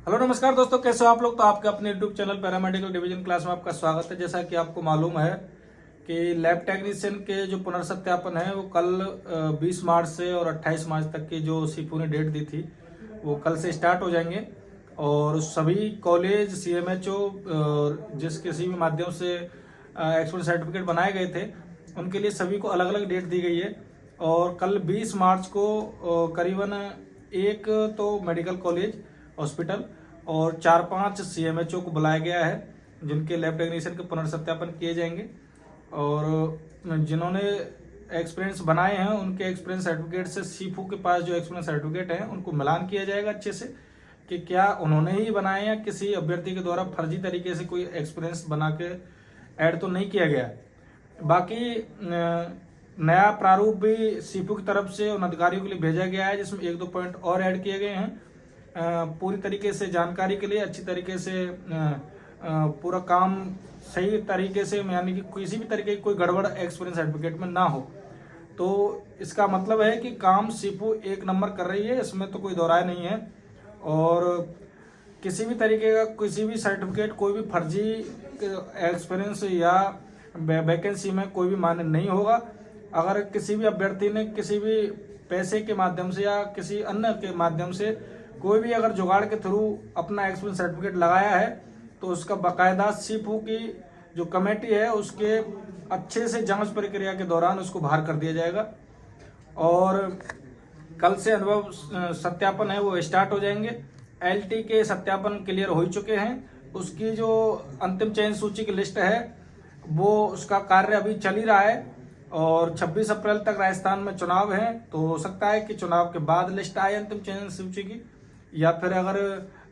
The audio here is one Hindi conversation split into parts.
हेलो नमस्कार दोस्तों, कैसे हो आप लोग। तो आपके अपने YouTube channel paramedical division class में आपका स्वागत है। जैसा कि आपको मालूम है कि लैब टेक्नीशियन के जो पुनर्सत्यापन है वो कल 20 मार्च से और 28 मार्च तक की जो सीपू ने डेट दी थी वो कल से स्टार्ट हो जाएंगे। और सभी कॉलेज CMHO जिस किसी भी माध्यम से एक्सपीरियंस सर्टिफिकेट बनाए गए थे उनके लिए सभी को अलग अलग डेट दी गई है। और कल 20 मार्च को करीबन एक तो मेडिकल कॉलेज हॉस्पिटल और 4-5 CMHO को बुलाया गया है जिनके लैब टेक्नीशियन के पुनर्सत्यापन किए जाएंगे। और जिन्होंने एक्सपीरियंस बनाए हैं उनके एक्सपीरियंस सर्टिफिकेट से सीफू के पास जो एक्सपीरियंस सर्टिफिकेट है उनको मिलान किया जाएगा अच्छे से कि क्या उन्होंने ही बनाए या किसी अभ्यर्थी के द्वारा फर्जी तरीके से कोई एक्सपीरियंस बना के ऐड तो नहीं किया गया। बाकी नया प्रारूप भी सीफू की तरफ से उन अधिकारियों के लिए भेजा गया है जिसमें 1-2 पॉइंट और ऐड किए गए हैं। पूरी तरीके से जानकारी के लिए अच्छी तरीके से पूरा काम सही तरीके से, यानी कि किसी भी तरीके की कोई गड़बड़ एक्सपीरियंस सर्टिफिकेट में ना हो। तो इसका मतलब है कि काम सीपू 1 नंबर कर रही है, इसमें तो कोई दो राय नहीं है। और किसी भी तरीके का किसी भी सर्टिफिकेट, कोई भी फर्जी एक्सपीरियंस या वैकेंसी में कोई भी मान्य नहीं होगा। अगर किसी भी अभ्यर्थी ने किसी भी पैसे के माध्यम से या किसी अन्य के माध्यम से कोई भी अगर जुगाड़ के थ्रू अपना एक्सपीरियंस सर्टिफिकेट लगाया है तो उसका बाकायदा सीपू की जो कमेटी है उसके अच्छे से जांच प्रक्रिया के दौरान उसको बाहर कर दिया जाएगा। और कल से अनुभव सत्यापन है वो स्टार्ट हो जाएंगे। LT के सत्यापन क्लियर हो ही चुके हैं, उसकी जो अंतिम चयन सूची की लिस्ट है वो उसका कार्य अभी चल ही रहा है। और 26 अप्रैल तक राजस्थान में चुनाव है, तो हो सकता है कि चुनाव के बाद लिस्ट आए अंतिम चयन सूची की, या फिर अगर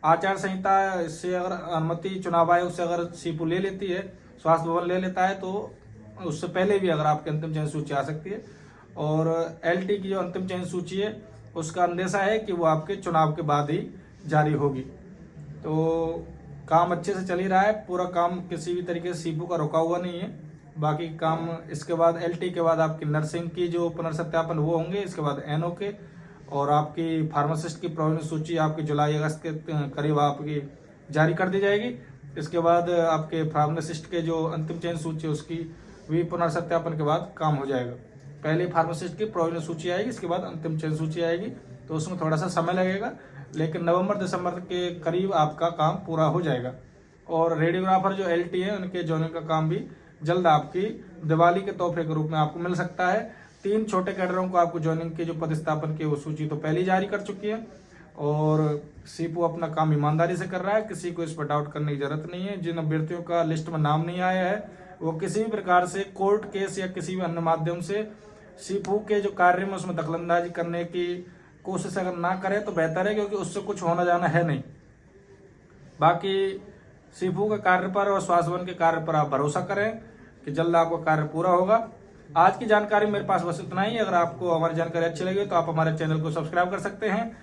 आचार संहिता से अगर अनुमति चुनाव आयोग से अगर सीपू ले लेती है, स्वास्थ्य भवन ले लेता है, तो उससे पहले भी अगर आपकी अंतिम चयन सूची आ सकती है। और LT की जो अंतिम चयन सूची है उसका अंदेशा है कि वो आपके चुनाव के बाद ही जारी होगी। तो काम अच्छे से चल ही रहा है, पूरा काम किसी भी तरीके से सीपू का रुका हुआ नहीं है। बाकी काम इसके बाद LT के बाद आपकी नर्सिंग की जो पुनर्सत्यापन वो होंगे, इसके बाद NO के, और आपकी फार्मासिस्ट की प्रोविजनल सूची आपकी जुलाई अगस्त के करीब आपकी जारी कर दी जाएगी। इसके बाद आपके फार्मासिस्ट के जो अंतिम चयन सूची उसकी भी पुनर्सत्यापन के बाद काम हो जाएगा। पहले फार्मासिस्ट की प्रोविजनल सूची आएगी, इसके बाद अंतिम चयन सूची आएगी, तो उसमें थोड़ा सा समय लगेगा, लेकिन नवंबर-दिसंबर के करीब आपका काम पूरा हो जाएगा। और रेडियोग्राफर जो LT है उनके ज्वाइनिंग का काम भी जल्द आपकी दिवाली के तोहफे के रूप में आपको मिल सकता है। 3 छोटे कैडरों को आपको ज्वाइनिंग की जो पदस्थापन की वो सूची तो पहले ही जारी कर चुकी है। और सीपू अपना काम ईमानदारी से कर रहा है, किसी को इस पर डाउट करने की जरूरत नहीं है। जिन अभ्यर्थियों का लिस्ट में नाम नहीं आया है वो किसी भी प्रकार से कोर्ट केस या किसी भी अन्य माध्यम से सीपू के जो कार्य में उसमें दखलंदाजी करने की कोशिश अगर ना करे तो बेहतर है, क्योंकि उससे कुछ होना जाना है नहीं। बाकी सीपू के कार्य पर और स्वास्थ्य भवन के कार्य पर आप भरोसा करें कि जल्द आपका कार्य पूरा होगा। आज की जानकारी मेरे पास बस इतना ही। अगर आपको हमारी जानकारी अच्छी लगी तो आप हमारे चैनल को सब्सक्राइब कर सकते हैं,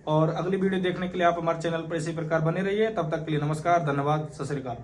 और अगली वीडियो देखने के लिए आप हमारे चैनल पर इसी प्रकार बने रहिए। तब तक के लिए नमस्कार, धन्यवाद, सत श्री अकाल।